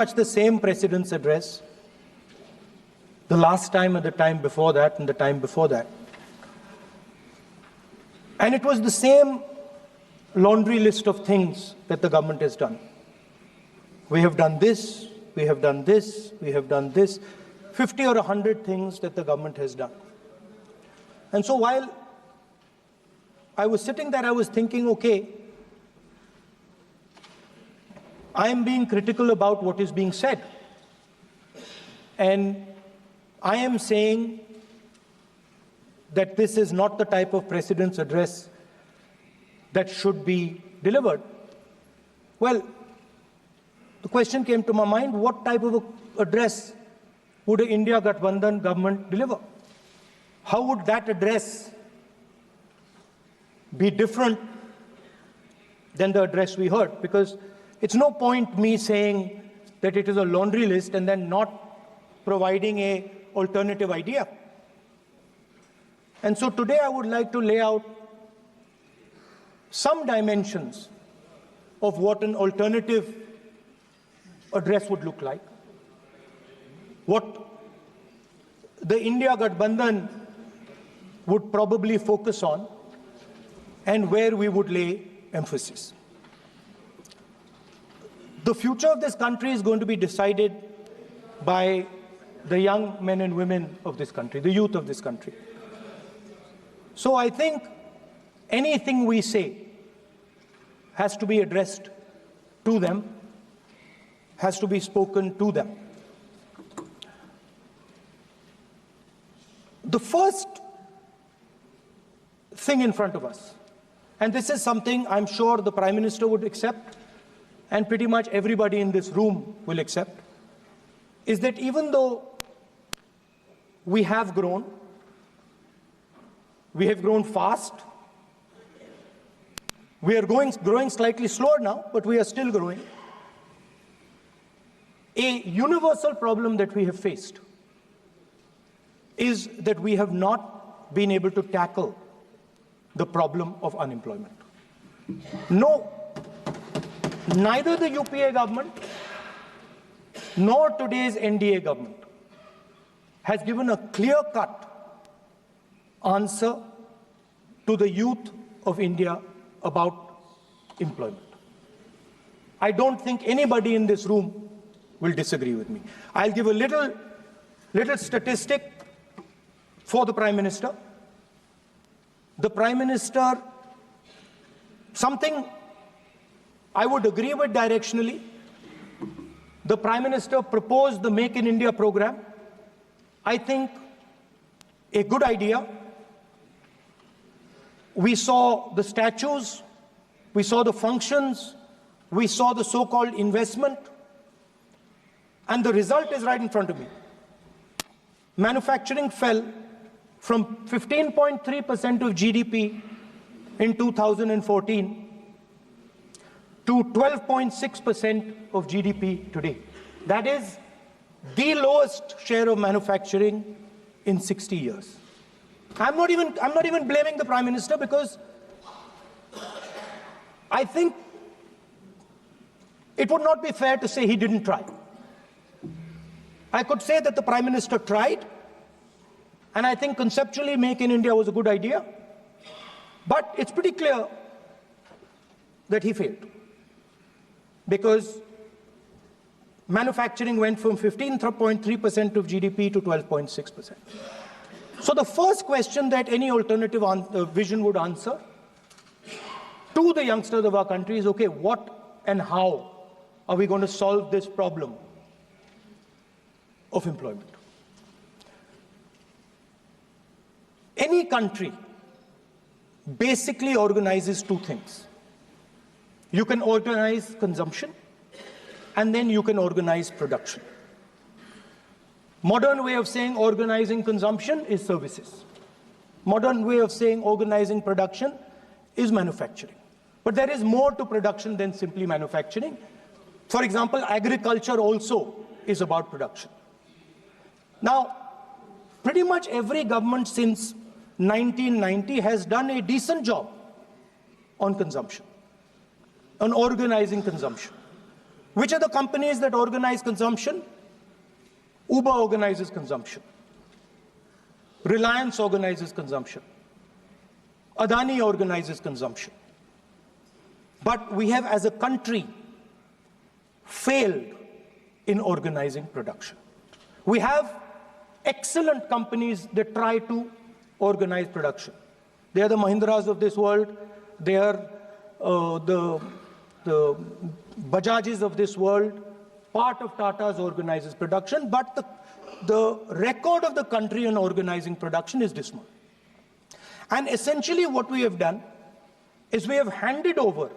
much the same president's address, the last time and the time before that and the time before that. And it was the same laundry list of things that the government has done. We have done this, we have done this, we have done this, 50 or 100 things that the government has done. And so while I was sitting there, I was thinking, okay, I am being critical about what is being said. And I am saying that this is not the type of president's address that should be delivered. Well, the question came to my mind, what type of address would an India Gathbandhan government deliver? How would that address be different than the address we heard? Because it's no point me saying that it is a laundry list and then not providing an alternative idea. And so today I would like to lay out some dimensions of what an alternative address would look like, what the India Gathbandhan would probably focus on, and where we would lay emphasis. The future of this country is going to be decided by the young men and women of this country, the youth of this country. So I think anything we say has to be addressed to them, has to be spoken to them. The first thing in front of us, and this is something I'm sure the Prime Minister would accept, and pretty much everybody in this room will accept, is that even though we have grown fast, we are growing slightly slower now, but we are still growing. A universal problem that we have faced is that we have not been able to tackle the problem of unemployment. No, neither the UPA government nor today's NDA government has given a clear-cut answer to the youth of India about employment. I don't think anybody in this room will disagree with me. I'll give a little statistic for the Prime Minister. The Prime Minister, something I would agree with directionally. The Prime Minister proposed the Make in India program. I think a good idea. We saw the statues, we saw the functions, we saw the so-called investment, and the result is right in front of me. Manufacturing fell from 15.3% of GDP in 2014 to 12.6% of GDP today. That is the lowest share of manufacturing in 60 years. I'm not even blaming the Prime Minister, because I think it would not be fair to say he didn't try. I could say that the Prime Minister tried, and I think conceptually Make in India was a good idea, but it's pretty clear that he failed, because manufacturing went from 15.3% of GDP to 12.6%. So the first question that any alternative vision would answer to the youngsters of our country is, okay, what and how are we going to solve this problem of employment? Any country basically organizes two things. You can organize consumption, and then you can organize production. Modern way of saying organizing consumption is services. Modern way of saying organizing production is manufacturing. But there is more to production than simply manufacturing. For example, agriculture also is about production. Now, pretty much every government since 1990 has done a decent job on consumption, on organizing consumption. Which are the companies that organize consumption? Uber organizes consumption. Reliance organizes consumption. Adani organizes consumption. But we have, as a country, failed in organizing production. We have excellent companies that try to organize production. They are the Mahindras of this world. They are the Bajajs of this world. Part of Tata's organizes production, but the record of the country in organizing production is dismal. And essentially what we have done is we have handed over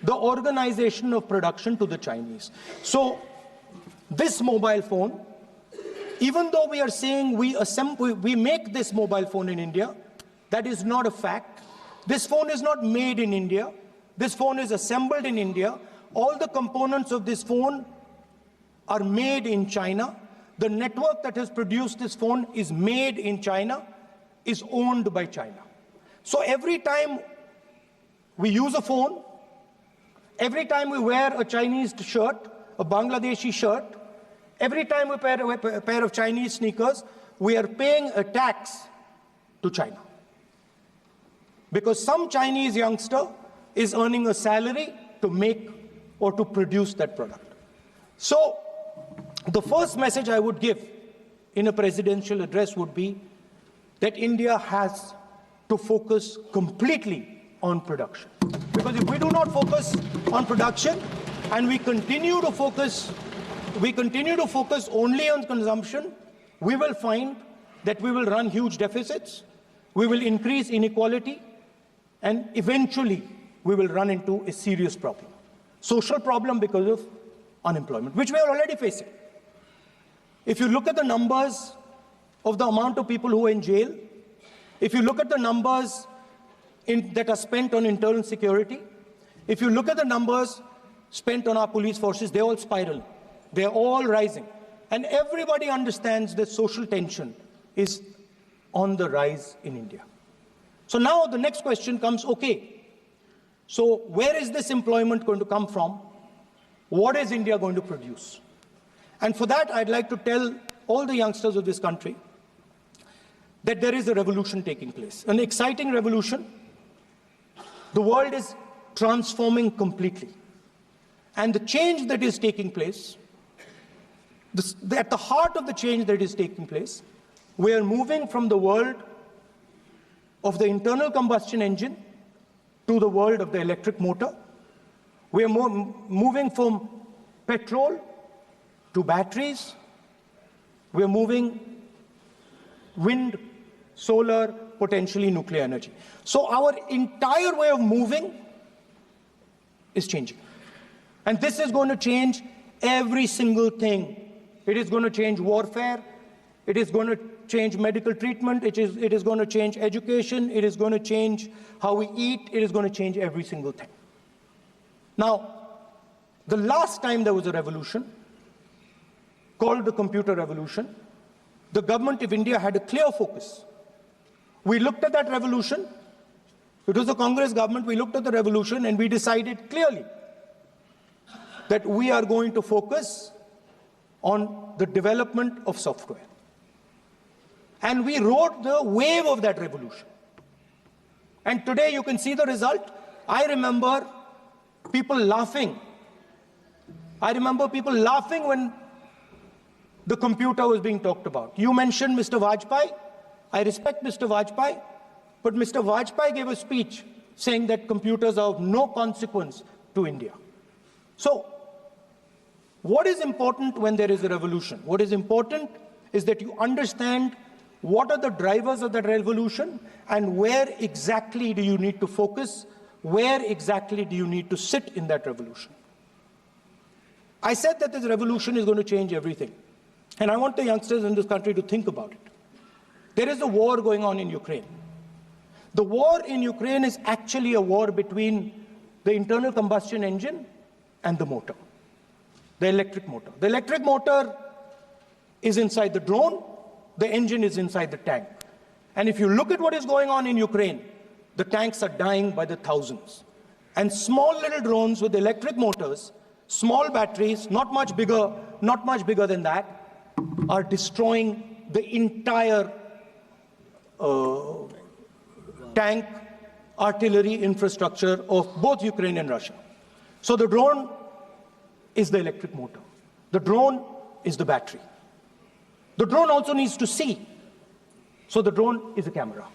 the organization of production to the Chinese. So this mobile phone, even though we are saying we make this mobile phone in India, that is not a fact. This phone is not made in India. This phone is assembled in India. All the components of this phone are made in China. The network that has produced this phone is made in China, is owned by China. So every time we use a phone, every time we wear a Chinese shirt, a Bangladeshi shirt, every time we wear a pair of Chinese sneakers, we are paying a tax to China. Because some Chinese youngster is earning a salary to make or to produce that product. So the first message I would give in a presidential address would be that India has to focus completely on production. Because if we do not focus on production and we continue to focus only on consumption, we will find that we will run huge deficits, we will increase inequality, and eventually we will run into a serious problem. Social problem because of unemployment, which we are already facing. If you look at the numbers of the amount of people who are in jail, if you look at the numbers that are spent on internal security, if you look at the numbers spent on our police forces, they're all spiraling. They're all rising. And everybody understands that social tension is on the rise in India. So now the next question comes, okay, so where is this employment going to come from? What is India going to produce? And for that, I'd like to tell all the youngsters of this country that there is a revolution taking place, an exciting revolution. The world is transforming completely. And the change that is taking place, at the heart of the change that is taking place, we are moving from the world of the internal combustion engine to the world of the electric motor. We are moving from petrol to batteries. We are moving wind, solar, potentially nuclear energy. So our entire way of moving is changing. And this is going to change every single thing. It is going to change warfare. It is going to change medical treatment. It is going to change education. It is going to change how we eat. It is going to change every single thing. Now, the last time there was a revolution, called the computer revolution, the government of India had a clear focus. We looked at that revolution. It was the Congress government. We looked at the revolution and we decided clearly that we are going to focus on the development of software. And we rode the wave of that revolution. And today you can see the result. I remember people laughing. I remember people laughing when the computer was being talked about. You mentioned Mr. Vajpayee. I respect Mr. Vajpayee, but Mr. Vajpayee gave a speech saying that computers are of no consequence to India. So, what is important when there is a revolution? What is important is that you understand what are the drivers of that revolution and where exactly do you need to focus, where exactly do you need to sit in that revolution. I said that this revolution is going to change everything. And I want the youngsters in this country to think about it. There is a war going on in Ukraine. The war in Ukraine is actually a war between the internal combustion engine and the motor, the electric motor. The electric motor is inside the drone, the engine is inside the tank. And if you look at what is going on in Ukraine, the tanks are dying by the thousands. And small little drones with electric motors small batteries, not much bigger than that, are destroying the entire tank artillery infrastructure of both Ukraine and Russia. So the drone is the electric motor. The drone is the battery. The drone also needs to see. So the drone is a camera.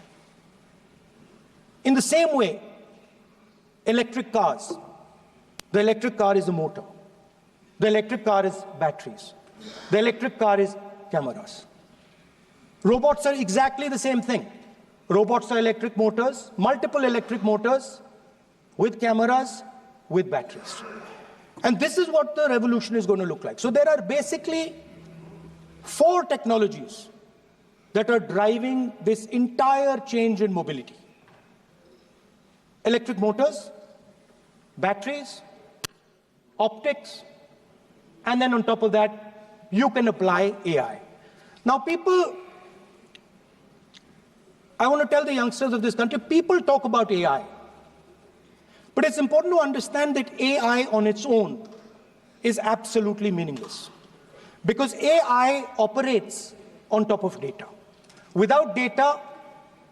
In the same way, electric cars, the electric car is a motor. The electric car is batteries. The electric car is cameras. Robots are exactly the same thing. Robots are electric motors, multiple electric motors with cameras, with batteries. And this is what the revolution is going to look like. So there are basically 4 technologies that are driving this entire change in mobility. Electric motors, batteries, optics, and then on top of that, you can apply AI. Now I want to tell the youngsters of this country, people talk about AI. But it's important to understand that AI on its own is absolutely meaningless. Because AI operates on top of data. Without data,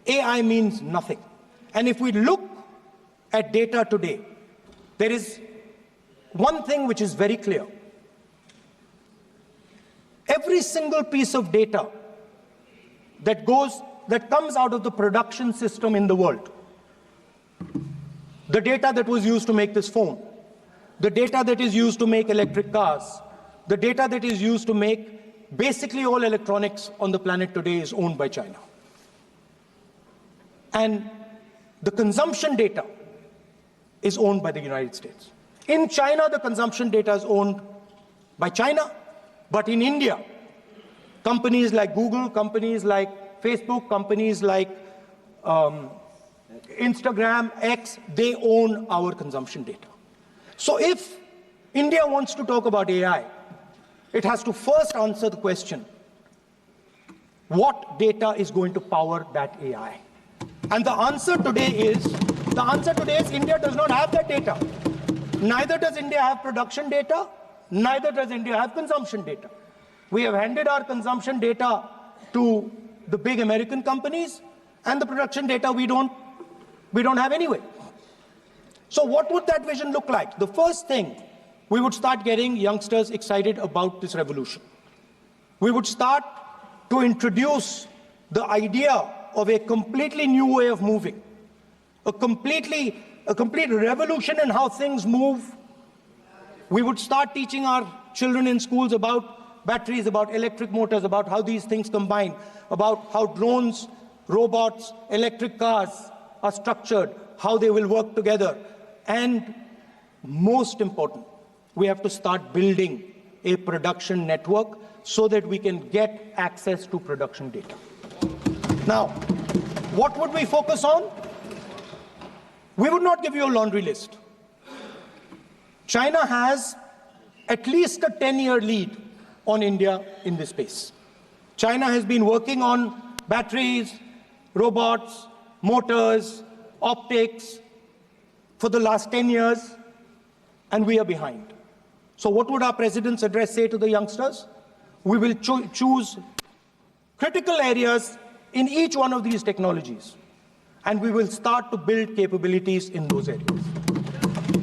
AI means nothing. And if we look at data today, there is one thing which is very clear. Every single piece of data that comes out of the production system in the world, the data that was used to make this phone, the data that is used to make electric cars, the data that is used to make basically all electronics on the planet today is owned by China. And the consumption data is owned by the United States. In China, the consumption data is owned by China, but in India, companies like Google, companies like Facebook, companies like Instagram, X, they own our consumption data. So if India wants to talk about AI, it has to first answer the question, what data is going to power that AI? And the answer today is India does not have that data. Neither does India have production data, neither does India have consumption data. We have handed our consumption data to the big American companies, and the production data we don't have anyway. So what would that vision look like? The first thing, we would start getting youngsters excited about this revolution. We would start to introduce the idea of a completely new way of moving, a complete revolution in how things move. We would start teaching our children in schools about batteries, about electric motors, about how these things combine, about how drones, robots, electric cars are structured, how they will work together. And most important, we have to start building a production network so that we can get access to production data. Now, what would we focus on? We would not give you a laundry list. China has at least a 10-year lead on India in this space. China has been working on batteries, robots, motors, optics for the last 10 years, and we are behind. So what would our president's address say to the youngsters? We will choose critical areas in each one of these technologies, and we will start to build capabilities in those areas.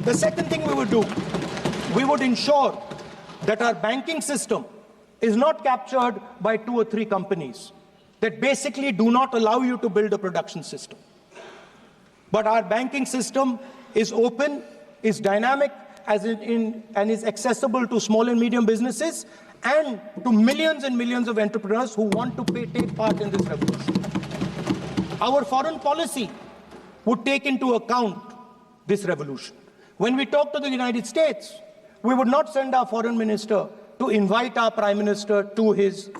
The second thing we would do, we would ensure that our banking system is not captured by 2 or 3 companies that basically do not allow you to build a production system. But our banking system is open, is dynamic, and is accessible to small and medium businesses and to millions and millions of entrepreneurs who want to take part in this revolution. Our foreign policy would take into account this revolution. When we talk to the United States, we would not send our foreign minister to invite our prime minister to his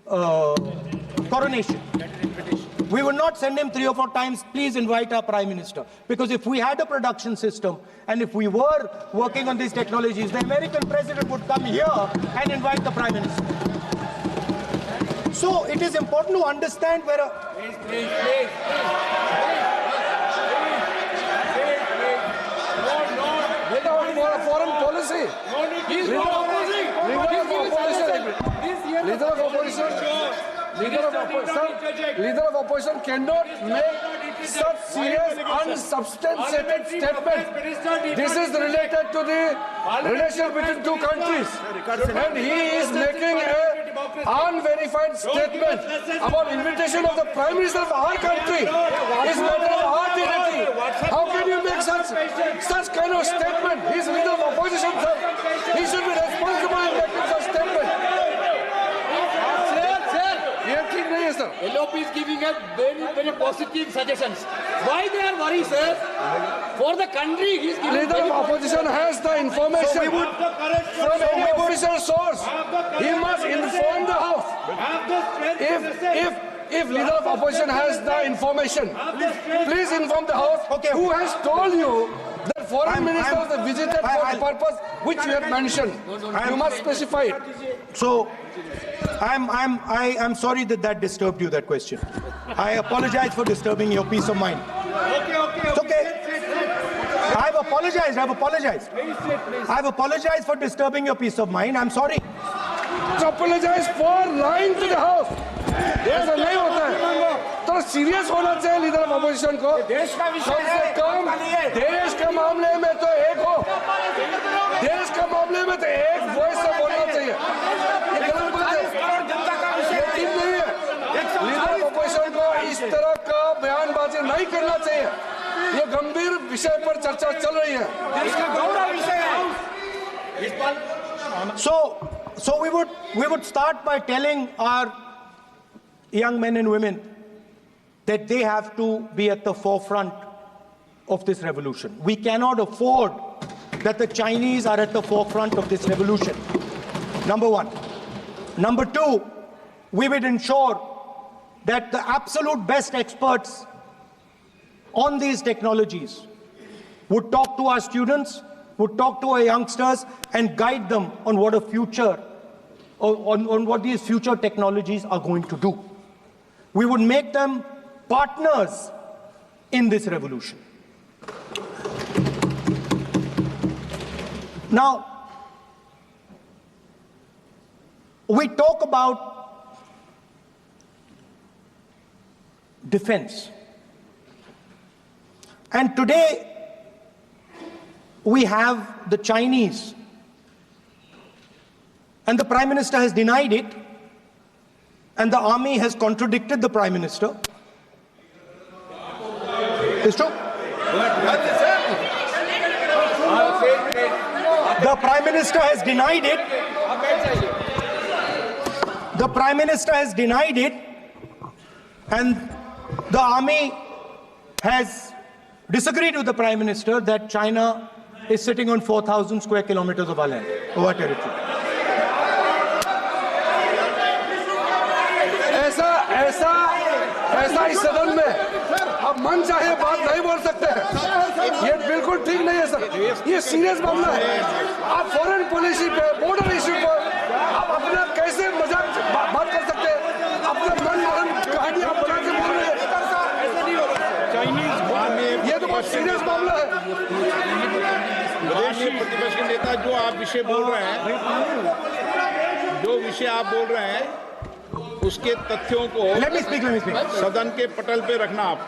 coronation. We would not send him 3 or 4 times, please invite our prime minister. Because if we had a production system and if we were working on these technologies, the American president would come here and invite the prime minister. So it is important to understand where Please. Without foreign policy. Leader of opposition cannot make such serious, unsubstantiated statement. This is related to the relation between two countries, and he is making an unverified statement about invitation of the Prime Minister of our country. It's matter of our dignity. How can you make such kind of statement? He's leader of opposition, sir. He should be responsible in making such statement. Sir. LOP is giving us very positive suggestions. Why they are worried, sir? For the country, he is giving. Leader of opposition has the information from any official source. He must inform the House. If leader of opposition has the information, please inform the House. Who has told you that foreign ministers have visited for the purpose which you have mentioned? You must specify it. So, I'm sorry that disturbed you, that question. I apologize for disturbing your peace of mind. It's okay. I've apologized. I've apologized for disturbing your peace of mind. I'm sorry. Apologize for lying to the House. ऐसा नहीं होता है. तो serious होना चाहिए leader of opposition को. कम से कम देश के मामले में तो एक हो. देश के मामले में तो एक वॉइस से बोलना चाहिए. ये गलत बात है. ये ठीक नहीं है. लीडर ऑफ अपोजिशन को इस तरह का बयानबाजी नहीं करना चाहिए. ये गंभीर विषय पर चर्चा चल रही है. इसका गौरव विषय है. So we would start by telling our young men and women that they have to be at the forefront of this revolution. We cannot afford that the Chinese are at the forefront of this revolution. Number one. Number two, we would ensure that the absolute best experts on these technologies would talk to our students, would talk to our youngsters and guide them on what a future, on what these future technologies are going to do. We would make them partners in this revolution. Now, we talk about defense. And today, we have the Chinese. And the Prime Minister has denied it. And the army has contradicted the Prime Minister. It's true. The Prime Minister has denied it. The Prime Minister has denied it. And the army has disagreed with the Prime Minister that China is sitting on 4,000 square kilometers of our land, of our territory. ऐसा इस सदन में अब मन चाहे बात नहीं बोल सकते हैं. ये बिल्कुल ठीक नहीं है सर. ये सीरियस मामला है. आप फॉरेन पॉलिसी पे, बॉर्डर इश्यू पर आप अपना कैसे मजाक बात कर सकते हैं? अपना मन कहानी आप बना के बोल रहे हैं. ये तो बहुत सीरियस मामला है. विदेशी प्रतिपक्ष के नेता जो आप विषय बोल रहे हैं, उसके तथ्यों को सदन के पटल पे रखना. आप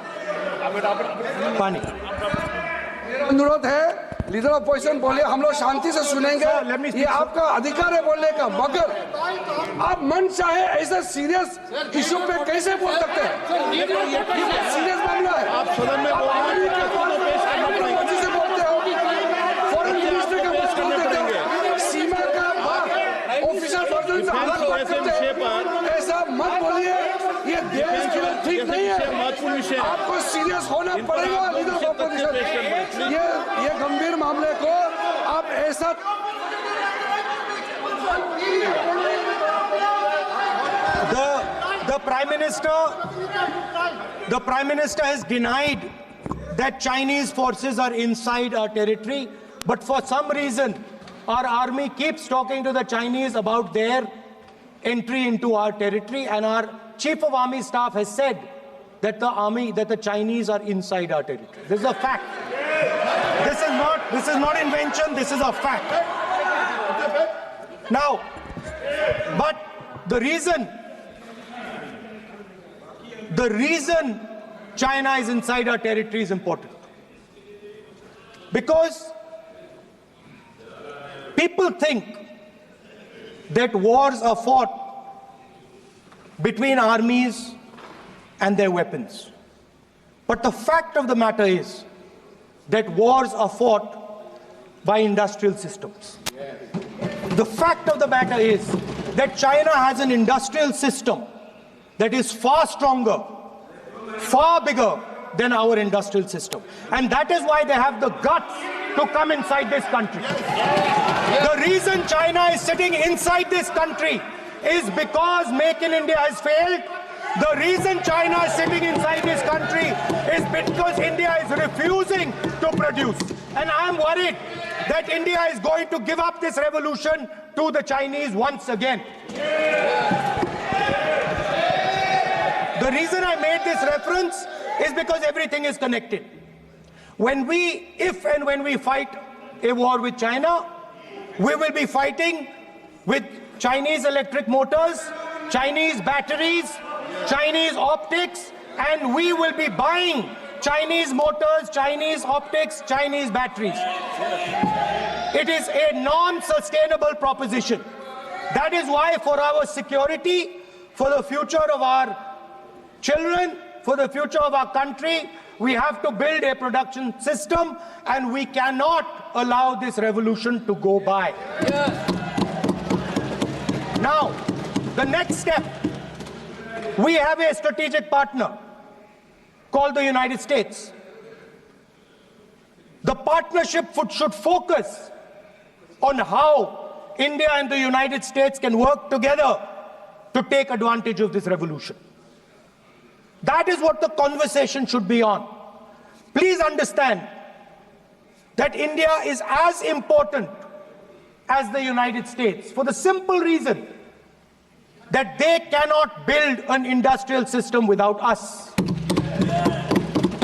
पानी. अनुरोध है लीडर ऑफ अपोजिशन बोले, हम लोग शांति से सुनेंगे. ये आपका अधिकार है बोलने का, मगर आप मन चाहे ऐसा सीरियस इशू पे कैसे बोल सकते हैं? ये सीरियस मामला है. आप सदन में बोलते हो, फॉरेन मिनिस्टर का बात करते हो, सीमा का बात ऑफिशियल पर्सन से अलग बात करते हैं. ऐसा मत बोलिए. ये देश के लिए ठीक नहीं है. आपको सीरियस होना पड़ेगा लीडर ऑफ अपोजिशन. ये गंभीर मामले को आप ऐसा the Prime Minister has denied that Chinese forces are inside our territory, but for some reason our army keeps talking to the Chinese about their entry into our territory, and our Chief of Army Staff has said that the Chinese are inside our territory. This is a fact. This is not invention, this is a fact. Now, but the reason China is inside our territory is important. Because people think that wars are fought between armies and their weapons. But the fact of the matter is that wars are fought by industrial systems. The fact of the matter is that China has an industrial system that is far stronger, far bigger than our industrial system. And that is why they have the guts to come inside this country. The reason China is sitting inside this country is because Make in India has failed. The reason China is sitting inside this country is because India is refusing to produce. And I'm worried that India is going to give up this revolution to the Chinese once again. The reason I made this reference is because everything is connected. If and when we fight a war with China, we will be fighting with Chinese electric motors, Chinese batteries, Chinese optics, and we will be buying Chinese motors, Chinese optics, Chinese batteries. It is a non-sustainable proposition. That is why for our security, for the future of our children, for the future of our country, we have to build a production system, and we cannot allow this revolution to go by. Now, the next step, we have a strategic partner called the United States. The partnership should focus on how India and the United States can work together to take advantage of this revolution. That is what the conversation should be on. Please understand that India is as important as the United States for the simple reason that they cannot build an industrial system without us.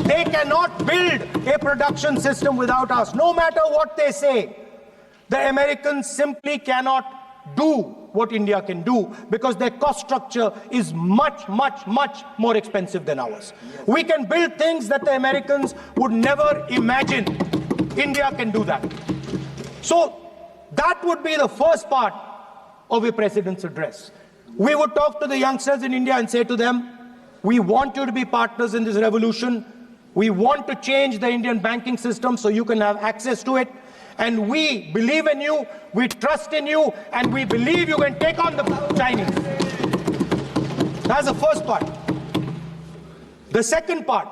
They cannot build a production system without us. No matter what they say, the Americans simply cannot do what India can do because their cost structure is much, much, much more expensive than ours. We can build things that the Americans would never imagine. India can do that. So that would be the first part of a president's address. We would talk to the youngsters in India and say to them, we want you to be partners in this revolution. We want to change the Indian banking system so you can have access to it. And we believe in you, we trust in you, and we believe you can take on the Chinese. That's the first part. The second part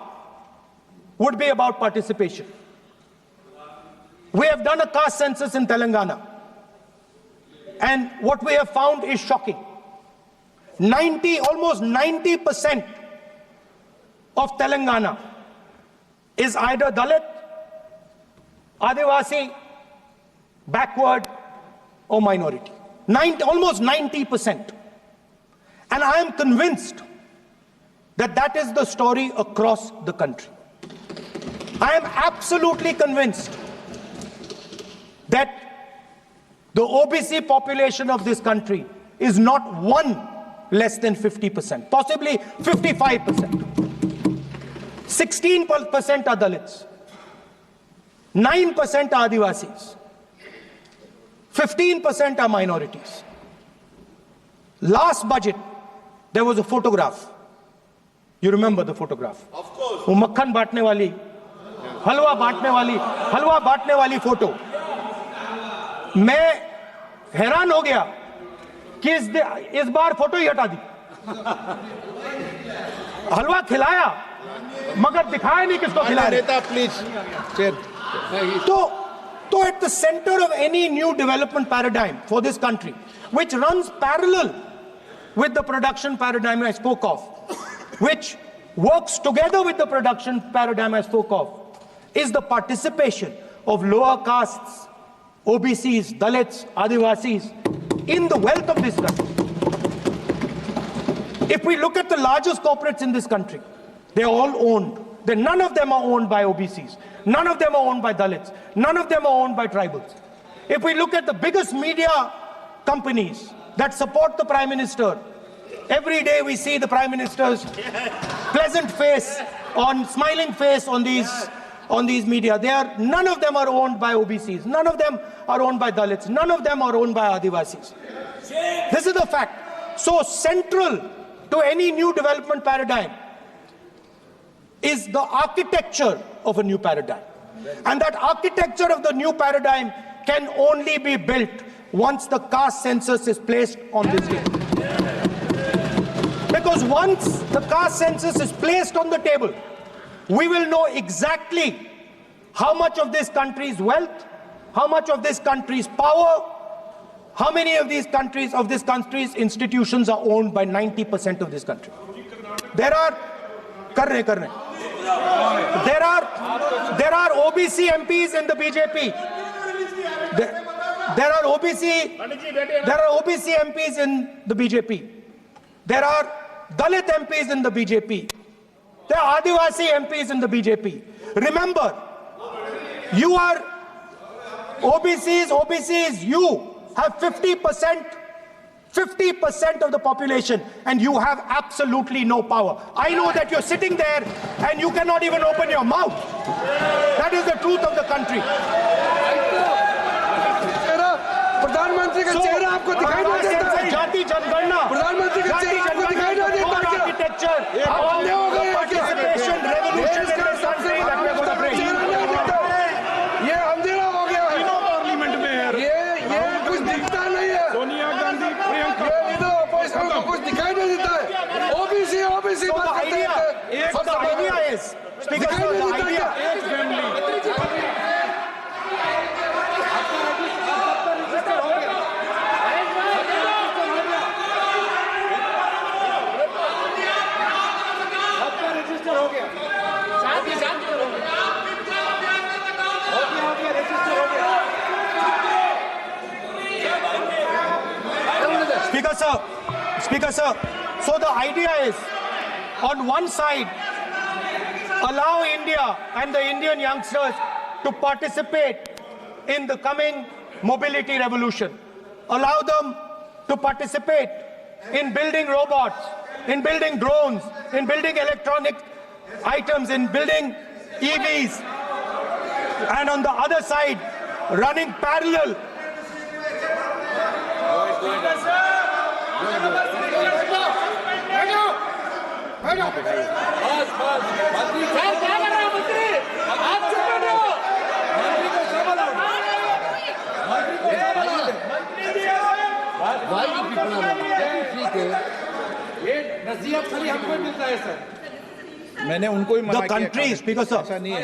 would be about participation. We have done a caste census in Telangana, and what we have found is shocking. Almost 90% of Telangana is either Dalit, Adivasi, backward, or minority. Almost 90%. And I am convinced that that is the story across the country. I am absolutely convinced that the OBC population of this country is not one less than 50%, possibly 55%. 16% are Dalits, 9% are Adivasis, 15% are minorities. Last budget, there was a photograph. You remember the photograph? Of course. वो मक्खन बांटने वाली, हलवा बांटने वाली photo. मैं हैरान हो गया कि इस बार फोटो ही हटा दी. हलवा खिलाया मगर दिखाया नहीं किसको खिला रहे. नेता please chair. So at the center of any new development paradigm for this country, which runs parallel with the production paradigm I spoke of, which works together with the production paradigm I spoke of, is the participation of lower castes, OBCs, Dalits, Adivasis in the wealth of this country. If we look at the largest corporates in this country, they're all owned. None of them are owned by OBCs. None of them are owned by Dalits. None of them are owned by tribals. If we look at the biggest media companies that support the Prime Minister. Every day we see the Prime Minister's pleasant face, smiling face on these media. None of them are owned by OBCs. None of them are owned by Dalits. None of them are owned by Adivasis. This is the fact. So central to any new development paradigm is the architecture of a new paradigm. And that architecture of the new paradigm can only be built once the caste census is placed on this table. Because once the caste census is placed on the table, we will know exactly how much of this country's wealth, how much of this country's power, how many of this country's institutions are owned by 90% of this country. There are OBC MPs in the BJP. There are OBC MPs in the BJP. There are Dalit MPs in the BJP. There are Adivasi MPs in the BJP. Remember, you are OBCs, you have 50% of the population, and you have absolutely no power. I know that you're sitting there and you cannot even open your mouth. That is the truth of the country. प्रधानमंत्री का चेहरा आपको दिखाई नहीं देता है? जाति जनगणना, प्रधानमंत्री का चेहरा आपको दिखाई नहीं देता क्या? आर्किटेक्चर, आप अंधे हो गए हैं क्या? participation, revolution in this country that we are going to bring. ये अंधेरा हो गया है। पार्लियामेंट में है। ये कुछ दिखता नहीं है। सोनिया गांधी, प्रियंका। ये लीडर ऑपोजिशन को कुछ दिखाई नहीं देता है। ओबीसी So बात करते हैं। the idea is, Speaker sir, the idea. Speaker sir, so the idea is, on one side, allow India and the Indian youngsters to participate in the coming mobility revolution. Allow them to participate in building robots, in building drones, in building electronic items, in building EVs. And on the other side, running parallel. मैंने उनको ही मना The country, किया। Speaker sir. ऐसा नहीं है।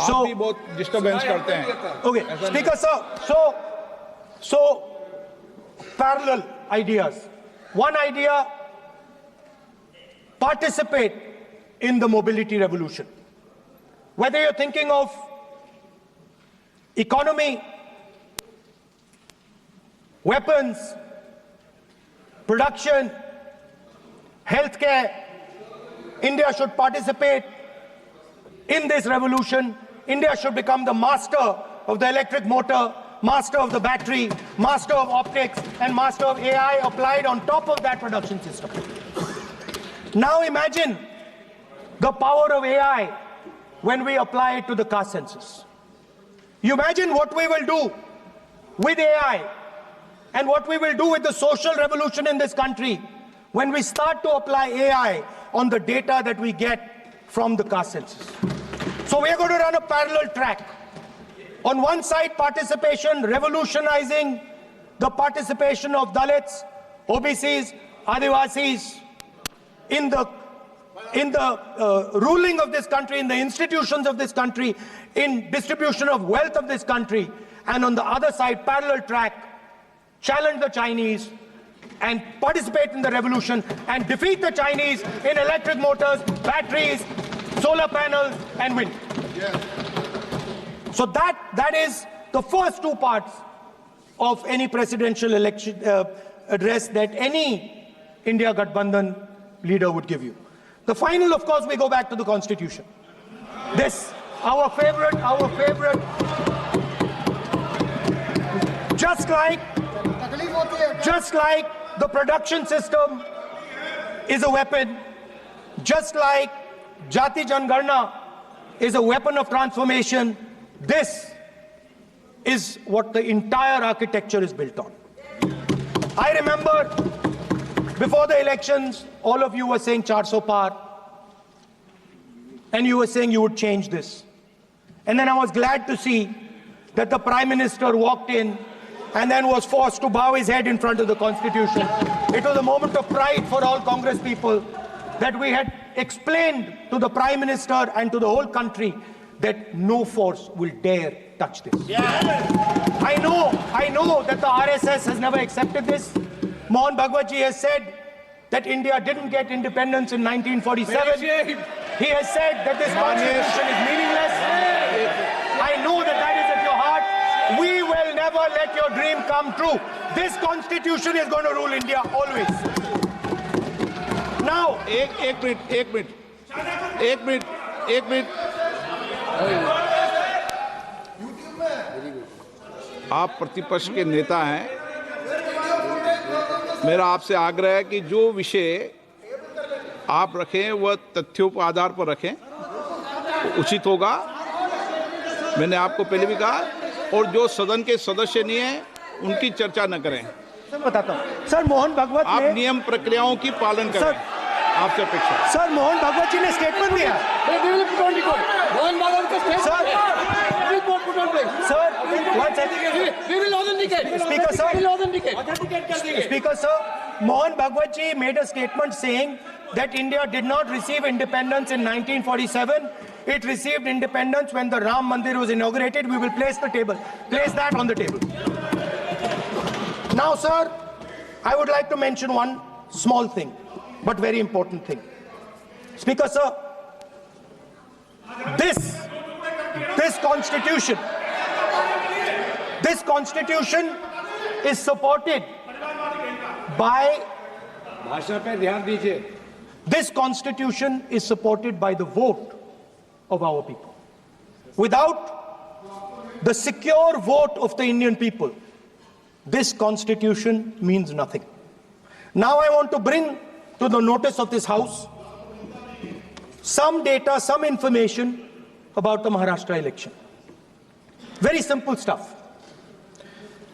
So- आप भी बहुत डिस्टर्बेंस करते हैं। Okay, Speaker sir, so parallel ideas. One idea, participate in the mobility revolution. Whether you're thinking of economy, weapons, production, healthcare, India should participate in this revolution. India should become the master of the electric motor, master of the battery, master of optics, and master of AI applied on top of that production system. Now imagine the power of AI when we apply it to the caste census. You imagine what we will do with AI and what we will do with the social revolution in this country when we start to apply AI on the data that we get from the caste census. So we are going to run a parallel track. On one side, participation, revolutionizing the participation of Dalits, OBCs, Adivasis in the ruling of this country, in the institutions of this country, in distribution of wealth of this country. And on the other side, parallel track, challenge the Chinese and participate in the revolution and defeat the Chinese in electric motors, batteries, solar panels, and wind. So that is the first two parts of any presidential election address that any India Gathbandhan leader would give you. The final, of course, we go back to the Constitution. This, our favorite, just like Just like the production system is a weapon, just like Jati Jangarna is a weapon of transformation, this is what the entire architecture is built on. I remember before the elections, all of you were saying 400 par, and you were saying you would change this. And then I was glad to see that the Prime Minister walked in and then was forced to bow his head in front of the Constitution. It was a moment of pride for all Congress people that we had explained to the Prime Minister and to the whole country that no force will dare touch this. I know that the RSS has never accepted this. Mohan Bhagwatji has said that India didn't get independence in 1947. He has said that this constitution is meaningless. I know that that is at your heart. We will never let your dream come true. This constitution is going to rule India always. Now, एक minute आप प्रतिपक्ष के नेता हैं, मेरा आपसे आग्रह है कि जो विषय आप रखें वह तथ्यों पर आधार पर रखें, उचित होगा। मैंने आपको पहले भी कहा, और जो सदन के सदस्य नहीं हैं उनकी चर्चा न करें। सर बताता हूं, सर मोहन भागवत आप नियम प्रक्रियाओं की पालन करें, आपसे अपेक्षा। सर मोहन भागवत जी ने स्टेटमेंट दिया। मोहन भागवत का statement Speaker sir, Mohan Bhagwat ji made a statement saying that India did not receive independence in 1947. It received independence when the Ram Mandir was inaugurated. We will place that on the table. Now, sir, I would like to mention one small thing, but very important thing. Speaker sir, this constitution is supported by this constitution is supported by the vote of our people. Without the secure vote of the Indian people, this constitution means nothing. Now I want to bring to the notice of this House some data, some information about the Maharashtra election. Very simple stuff.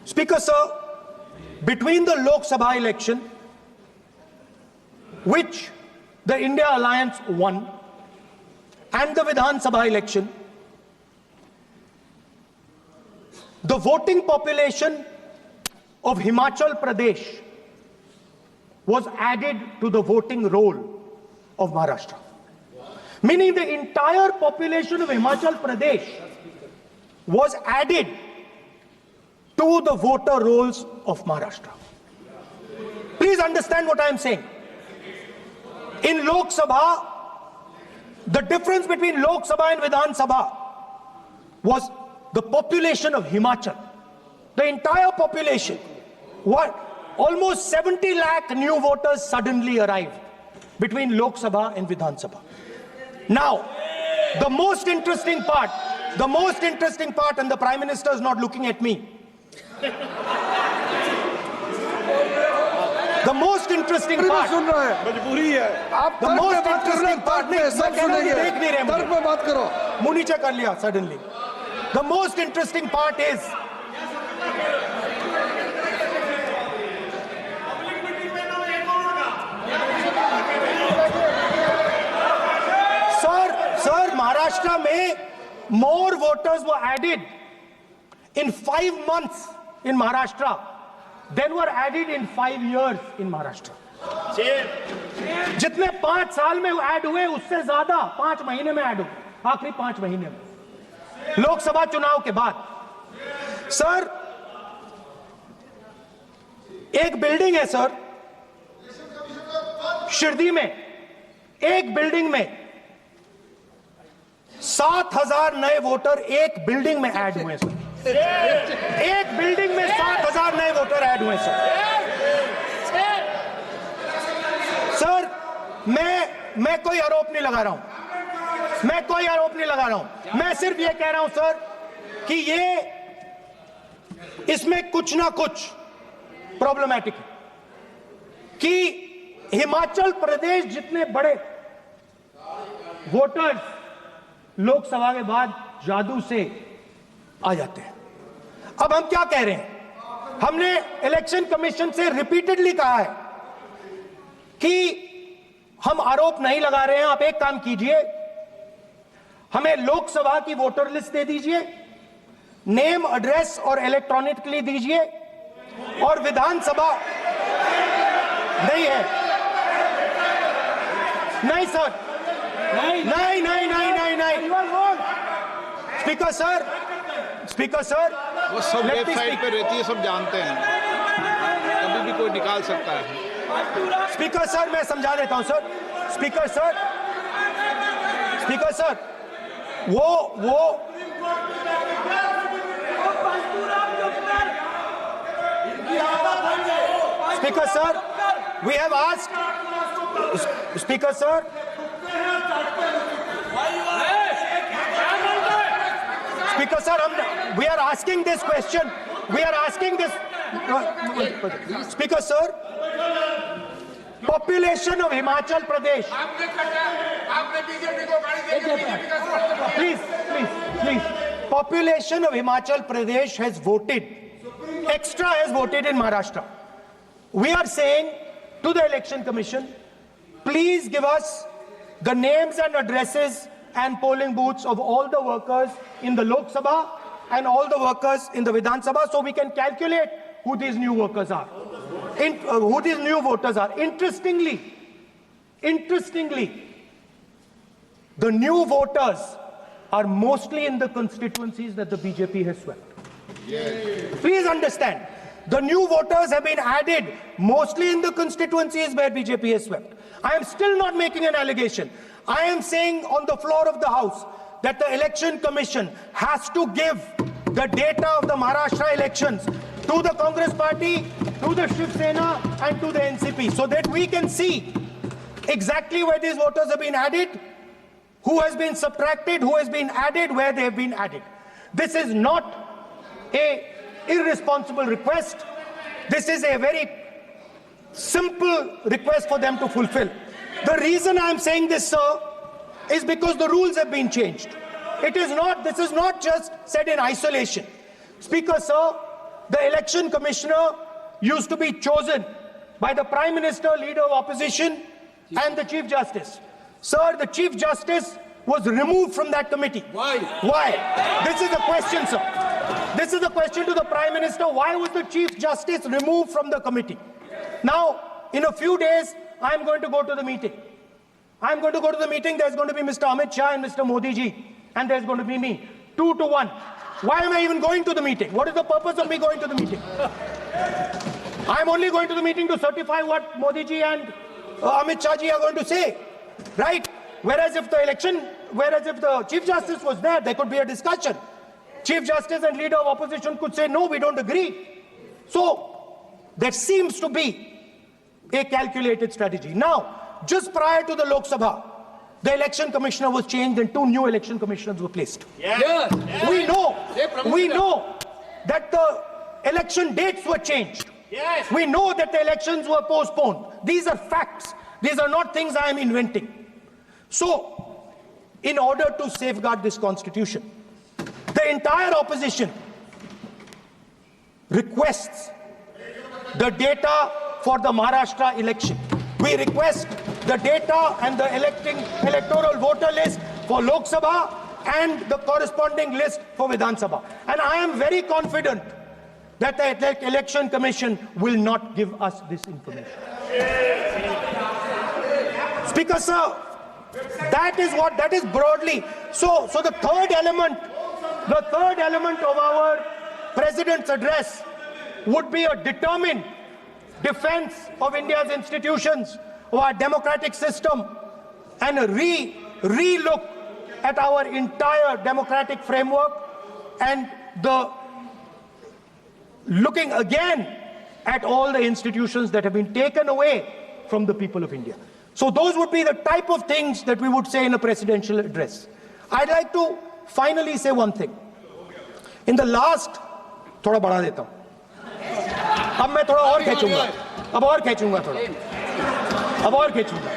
Speaker sir, between the Lok Sabha election, which the India Alliance won, and the Vidhan Sabha election, the voting population of Himachal Pradesh was added to the voting roll of Maharashtra. Meaning the entire population of Himachal Pradesh was added to the voter rolls of Maharashtra. Please understand what I am saying. In Lok Sabha, the difference between Lok Sabha and Vidhan Sabha was the population of Himachal. The entire population. What? Almost 70 lakh new voters suddenly arrived between Lok Sabha and Vidhan Sabha. Now, the most interesting part, and the Prime Minister is not looking at me. The most interesting part, suddenly. The most interesting part is, Sir, Maharashtra mein more voters were added in 5 months in Maharashtra than were added in 5 years in Maharashtra. जितने 5 साल में add हुए उससे ज्यादा 5 महीने में add हुए, आखिरी 5 महीने में लोकसभा चुनाव के बाद। सर, एक बिल्डिंग है सर शिरडी में, एक बिल्डिंग में 7,000 नए वोटर एक बिल्डिंग में ऐड हुए सर। एक बिल्डिंग में 7,000 नए वोटर ऐड हुए सर। सर, मैं कोई आरोप नहीं लगा रहा हूं, मैं सिर्फ ये कह रहा हूं सर कि ये इसमें कुछ ना कुछ प्रॉब्लमैटिक है कि हिमाचल प्रदेश जितने बड़े वोटर्स लोकसभा के बाद जादू से आ जाते हैं। अब हम क्या कह रहे हैं? हमने इलेक्शन कमीशन से रिपीटेडली कहा है कि हम आरोप नहीं लगा रहे हैं, आप एक काम कीजिए, हमें लोकसभा की वोटर लिस्ट दे दीजिए, नेम एड्रेस और इलेक्ट्रॉनिकली दीजिए, और विधानसभा नहीं है। नहीं सर, नहीं नहीं नहीं नहीं नहीं नहीं स्पीकर सर, स्पीकर सर, वो सब वेबसाइट पे रहती है, सब जानते हैं, कभी भी कोई निकाल सकता है। स्पीकर सर, मैं समझा देता हूं sir. Speaker sir, speaker sir, वो speaker sir, we have asked, speaker sir, speaker sir, we are asking this question, we are asking this, speaker sir, population of Himachal Pradesh, please, population of Himachal Pradesh has voted, extra has voted in Maharashtra. We are saying to the election commission, please give us the names and addresses and polling booths of all the workers in the Lok Sabha and all the workers in the Vidhan Sabha, so we can calculate who these new workers are, who these new voters are. Interestingly, the new voters are mostly in the constituencies that the BJP has swept. Please understand, the new voters have been added mostly in the constituencies where BJP has swept. I am still not making an allegation. I am saying on the floor of the House that the Election Commission has to give the data of the Maharashtra elections to the Congress Party, to the Shiv Sena and to the NCP, so that we can see exactly where these voters have been added, who has been subtracted, who has been added, where they have been added. This is not a irresponsible request. This is a very simple request for them to fulfill. The reason I am saying this, sir, is because the rules have been changed. This is not just said in isolation. Speaker, sir, the election commissioner used to be chosen by the Prime Minister, Leader of Opposition, and the Chief Justice. Sir, the Chief Justice was removed from that committee. Why? Why? This is the question, sir. This is the question to the Prime Minister. Why was the Chief Justice removed from the committee? Now, in a few days, I am going to go to the meeting. I am going to go to the meeting. There's going to be Mr. Amit Shah and Mr. Modi ji. And there's going to be me. 2 to 1. Why am I even going to the meeting? What is the purpose of me going to the meeting? I am only going to the meeting to certify what Modi ji and Amit Shah ji are going to say. Right? Whereas if the Chief Justice was there could be a discussion. Chief Justice and Leader of Opposition could say, no, we don't agree. So, there seems to be a calculated strategy. Now, just prior to the Lok Sabha, the election commissioner was changed and 2 new election commissioners were placed. Yes. We know that the election dates were changed. Yes. We know that the elections were postponed. These are facts. These are not things I am inventing. So, in order to safeguard this constitution, the entire opposition requests the data for the Maharashtra election. We request the data and the electoral voter list for Lok Sabha and the corresponding list for Vidhan Sabha. And I am very confident that the Election Commission will not give us this information. Speaker, sir, that is broadly. So the third element of our President's address would be a determined defense of India's institutions, of our democratic system, and a re-look at our entire democratic framework, and the looking again at all the institutions that have been taken away from the people of India. So those would be the type of things that we would say in a presidential address. I'd like to finally say one thing. In the last, thoda bada deta hu. अब मैं थोड़ा और खींचूंगा, अब और खींचूंगा थोड़ा, अब और खींचूंगा.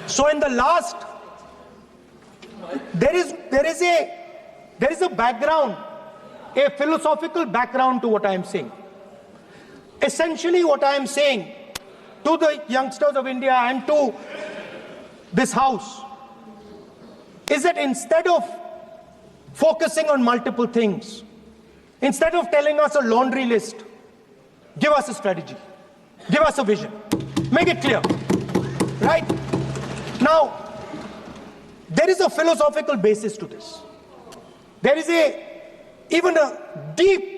So in the last, there is a background, a philosophical background to what I am saying. Essentially, what I am saying to the youngsters of India and to this house is that instead of focusing on multiple things, instead of telling us a laundry list, give us a strategy, give us a vision, make it clear, right? Now, there is a philosophical basis to this. There is even a deep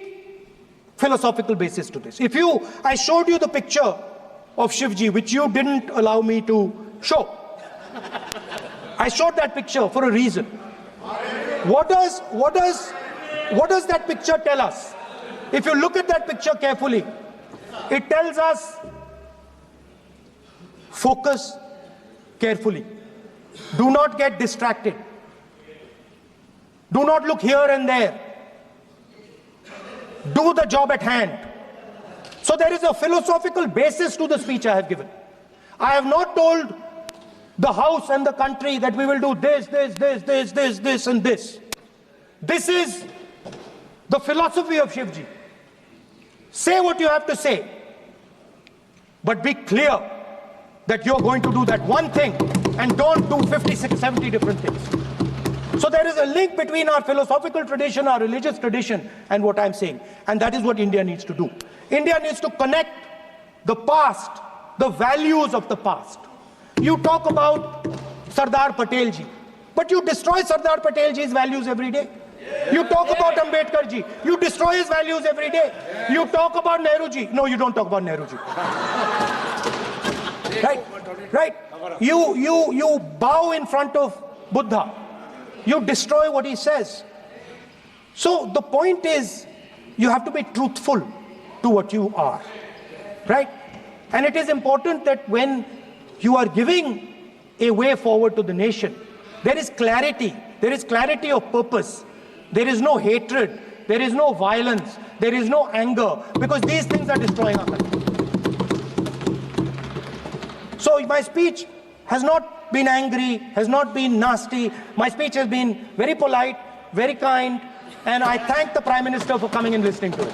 philosophical basis to this. I showed you the picture of Shivji, which you didn't allow me to show. I showed that picture for a reason. What does that picture tell us? If you look at that picture carefully, it tells us focus carefully. Do not get distracted. Do not look here and there. Do the job at hand. So there is a philosophical basis to the speech I have given. I have not told the House and the country that we will do this, and this. This is the philosophy of Shivji. Say what you have to say, but be clear that you're going to do that one thing and don't do 56, 70 different things. So there is a link between our philosophical tradition, our religious tradition, and what I'm saying. And that is what India needs to do. India needs to connect the past, the values of the past. You talk about Sardar Patel ji, but you destroy Sardar Patel ji's values every day. You talk about Ambedkar ji, you destroy his values every day. You talk about Nehru ji. No, you don't talk about Nehru ji. Right? You bow in front of Buddha. You destroy what he says. So the point is, you have to be truthful to what you are, right? And it is important that when you are giving a way forward to the nation, there is clarity of purpose. There is no hatred, there is no violence, there is no anger, because these things are destroying our country. So my speech has not been angry, has not been nasty. My speech has been very polite, very kind, and I thank the Prime Minister for coming and listening to it.